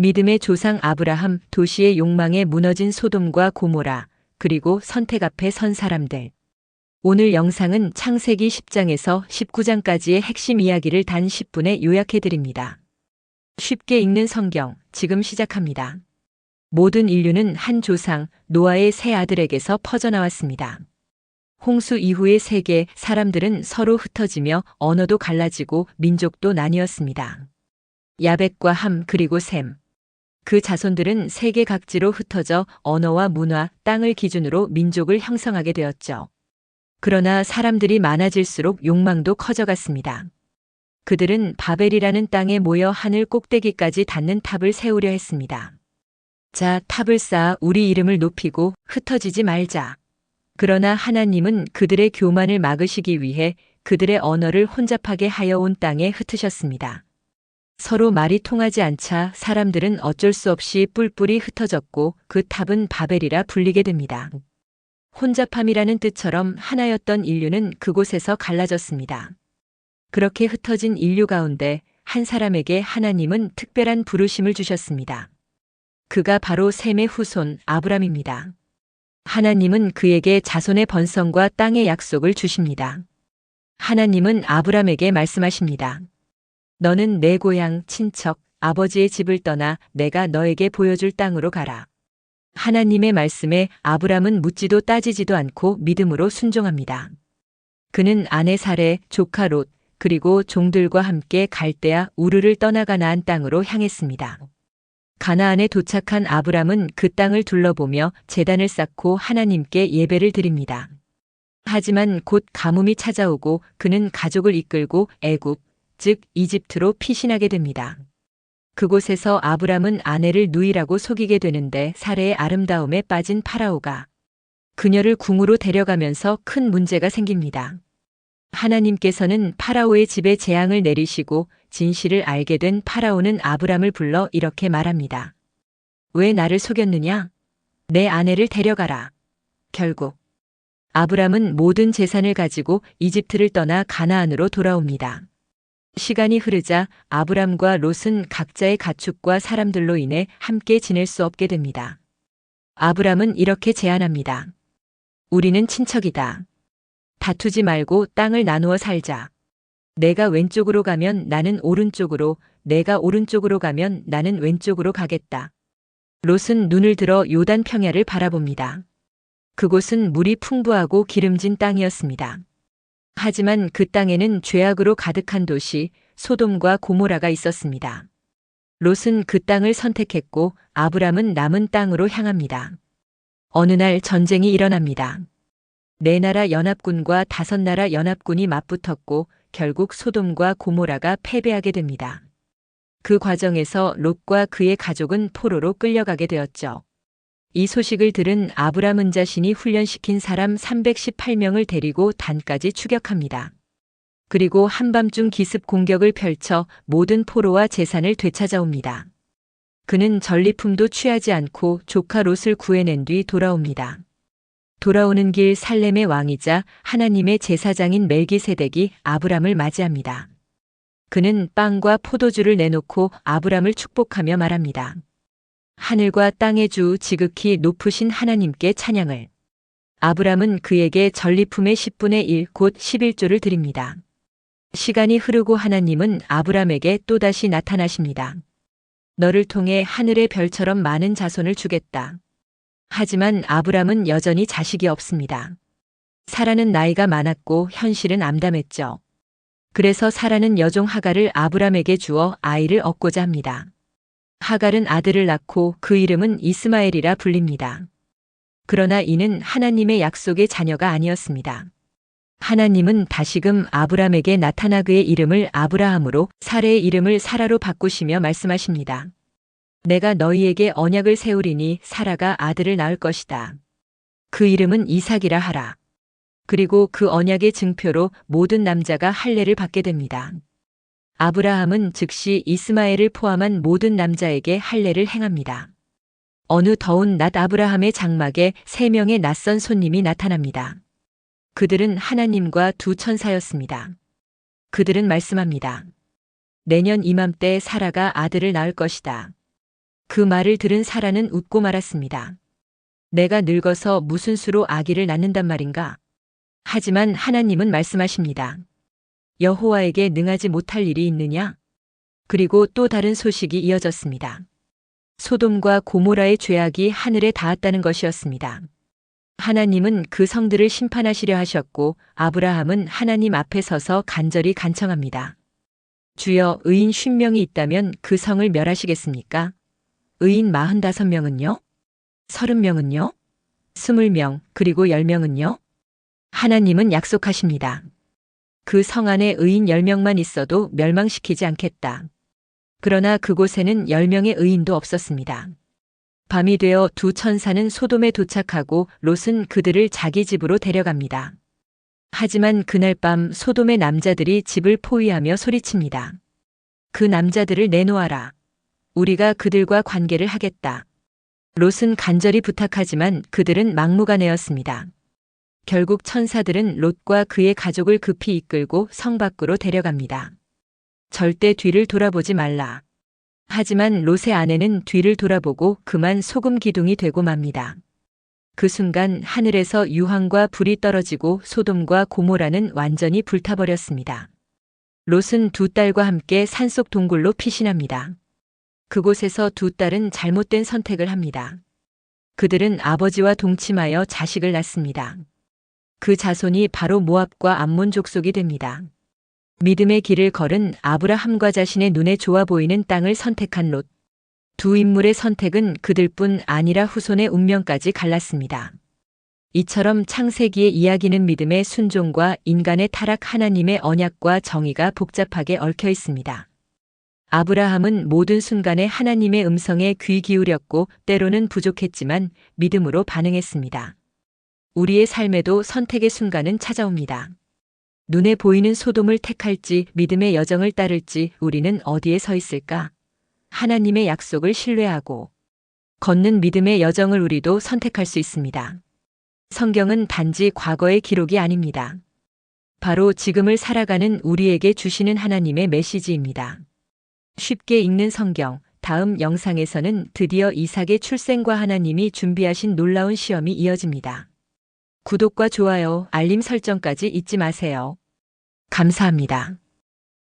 믿음의 조상 아브라함, 도시의 욕망에 무너진 소돔과 고모라, 그리고 선택 앞에 선 사람들. 오늘 영상은 창세기 10장에서 19장까지의 핵심 이야기를 단 10분에 요약해 드립니다. 쉽게 읽는 성경, 지금 시작합니다. 모든 인류는 한 조상, 노아의 세 아들에게서 퍼져나왔습니다. 홍수 이후의 세계, 사람들은 서로 흩어지며 언어도 갈라지고 민족도 나뉘었습니다. 야벳과 함 그리고 셈. 그 자손들은 세계 각지로 흩어져 언어와 문화, 땅을 기준으로 민족을 형성하게 되었죠. 그러나 사람들이 많아질수록 욕망도 커져갔습니다. 그들은 바벨이라는 땅에 모여 하늘 꼭대기까지 닿는 탑을 세우려 했습니다. 자, 탑을 쌓아 우리 이름을 높이고 흩어지지 말자. 그러나 하나님은 그들의 교만을 막으시기 위해 그들의 언어를 혼잡하게 하여 온 땅에 흩으셨습니다. 서로 말이 통하지 않자 사람들은 어쩔 수 없이 뿔뿔이 흩어졌고 그 탑은 바벨이라 불리게 됩니다. 혼잡함이라는 뜻처럼 하나였던 인류는 그곳에서 갈라졌습니다. 그렇게 흩어진 인류 가운데 한 사람에게 하나님은 특별한 부르심을 주셨습니다. 그가 바로 셈의 후손 아브람입니다. 하나님은 그에게 자손의 번성과 땅의 약속을 주십니다. 하나님은 아브람에게 말씀하십니다. 너는 내 고향, 친척, 아버지의 집을 떠나 내가 너에게 보여줄 땅으로 가라. 하나님의 말씀에 아브람은 묻지도 따지지도 않고 믿음으로 순종합니다. 그는 아내 사레, 조카 롯, 그리고 종들과 함께 갈대아 우르를 떠나 가나안 땅으로 향했습니다. 가나안에 도착한 아브람은 그 땅을 둘러보며 제단을 쌓고 하나님께 예배를 드립니다. 하지만 곧 가뭄이 찾아오고 그는 가족을 이끌고 애굽, 즉 이집트로 피신하게 됩니다. 그곳에서 아브람은 아내를 누이라고 속이게 되는데 사레의 아름다움에 빠진 파라오가 그녀를 궁으로 데려가면서 큰 문제가 생깁니다. 하나님께서는 파라오의 집에 재앙을 내리시고 진실을 알게 된 파라오는 아브람을 불러 이렇게 말합니다. 왜 나를 속였느냐? 내 아내를 데려가라. 결국 아브람은 모든 재산을 가지고 이집트를 떠나 가나안으로 돌아옵니다. 시간이 흐르자 아브람과 롯은 각자의 가축과 사람들로 인해 함께 지낼 수 없게 됩니다. 아브람은 이렇게 제안합니다. 우리는 친척이다. 다투지 말고 땅을 나누어 살자. 내가 왼쪽으로 가면 나는 오른쪽으로, 내가 오른쪽으로 가면 나는 왼쪽으로 가겠다. 롯은 눈을 들어 요단 평야를 바라봅니다. 그곳은 물이 풍부하고 기름진 땅이었습니다. 하지만 그 땅에는 죄악으로 가득한 도시 소돔과 고모라가 있었습니다. 롯은 그 땅을 선택했고 아브람은 남은 땅으로 향합니다. 어느 날 전쟁이 일어납니다. 4나라 연합군과 5나라 연합군이 맞붙었고 결국 소돔과 고모라가 패배하게 됩니다. 그 과정에서 롯과 그의 가족은 포로로 끌려가게 되었죠. 이 소식을 들은 아브람은 자신이 훈련시킨 사람 318명을 데리고 단까지 추격합니다. 그리고 한밤중 기습 공격을 펼쳐 모든 포로와 재산을 되찾아옵니다. 그는 전리품도 취하지 않고 조카 롯을 구해낸 뒤 돌아옵니다. 돌아오는 길 살렘의 왕이자 하나님의 제사장인 멜기세덱이 아브람을 맞이합니다. 그는 빵과 포도주를 내놓고 아브람을 축복하며 말합니다. 하늘과 땅의 주 지극히 높으신 하나님께 찬양을. 아브람은 그에게 전리품의 10분의 1 곧 11조를 드립니다. 시간이 흐르고 하나님은 아브람에게 또다시 나타나십니다. 너를 통해 하늘의 별처럼 많은 자손을 주겠다. 하지만 아브람은 여전히 자식이 없습니다. 사라는 나이가 많았고 현실은 암담했죠. 그래서 사라는 여종 하갈을 아브람에게 주어 아이를 얻고자 합니다. 하갈은 아들을 낳고 그 이름은 이스마엘이라 불립니다. 그러나 이는 하나님의 약속의 자녀가 아니었습니다. 하나님은 다시금 아브람에게 나타나 그의 이름을 아브라함으로 사레의 이름을 사라로 바꾸시며 말씀하십니다. 내가 너희에게 언약을 세우리니 사라가 아들을 낳을 것이다. 그 이름은 이삭이라 하라. 그리고 그 언약의 증표로 모든 남자가 할례를 받게 됩니다. 아브라함은 즉시 이스마엘을 포함한 모든 남자에게 할례를 행합니다. 어느 더운 낮 아브라함의 장막에 3명의 낯선 손님이 나타납니다. 그들은 하나님과 두 천사였습니다. 그들은 말씀합니다. 내년 이맘때 사라가 아들을 낳을 것이다. 그 말을 들은 사라는 웃고 말았습니다. 내가 늙어서 무슨 수로 아기를 낳는단 말인가? 하지만 하나님은 말씀하십니다. 여호와에게 능하지 못할 일이 있느냐? 그리고 또 다른 소식이 이어졌습니다. 소돔과 고모라의 죄악이 하늘에 닿았다는 것이었습니다. 하나님은 그 성들을 심판하시려 하셨고 아브라함은 하나님 앞에 서서 간절히 간청합니다. 주여, 의인 50명이 있다면 그 성을 멸하시겠습니까? 의인 45명은요? 30명은요? 20명, 그리고 10명은요? 하나님은 약속하십니다. 그 성 안에 의인 10명만 있어도 멸망시키지 않겠다. 그러나 그곳에는 10명의 의인도 없었습니다. 밤이 되어 두 천사는 소돔에 도착하고 롯은 그들을 자기 집으로 데려갑니다. 하지만 그날 밤 소돔의 남자들이 집을 포위하며 소리칩니다. 그 남자들을 내놓아라. 우리가 그들과 관계를 하겠다. 롯은 간절히 부탁하지만 그들은 막무가내였습니다. 결국 천사들은 롯과 그의 가족을 급히 이끌고 성 밖으로 데려갑니다. 절대 뒤를 돌아보지 말라. 하지만 롯의 아내는 뒤를 돌아보고 그만 소금 기둥이 되고 맙니다. 그 순간 하늘에서 유황과 불이 떨어지고 소돔과 고모라는 완전히 불타버렸습니다. 롯은 두 딸과 함께 산속 동굴로 피신합니다. 그곳에서 두 딸은 잘못된 선택을 합니다. 그들은 아버지와 동침하여 자식을 낳습니다. 그 자손이 바로 모압과 암몬 족속이 됩니다. 믿음의 길을 걸은 아브라함과 자신의 눈에 좋아 보이는 땅을 선택한 롯. 두 인물의 선택은 그들뿐 아니라 후손의 운명까지 갈랐습니다. 이처럼 창세기의 이야기는 믿음의 순종과 인간의 타락, 하나님의 언약과 정의가 복잡하게 얽혀 있습니다. 아브라함은 모든 순간에 하나님의 음성에 귀 기울였고 때로는 부족했지만 믿음으로 반응했습니다. 우리의 삶에도 선택의 순간은 찾아옵니다. 눈에 보이는 소돔을 택할지 믿음의 여정을 따를지 우리는 어디에 서 있을까? 하나님의 약속을 신뢰하고 걷는 믿음의 여정을 우리도 선택할 수 있습니다. 성경은 단지 과거의 기록이 아닙니다. 바로 지금을 살아가는 우리에게 주시는 하나님의 메시지입니다. 쉽게 읽는 성경, 다음 영상에서는 드디어 이삭의 출생과 하나님이 준비하신 놀라운 시험이 이어집니다. 구독과 좋아요, 알림 설정까지 잊지 마세요. 감사합니다.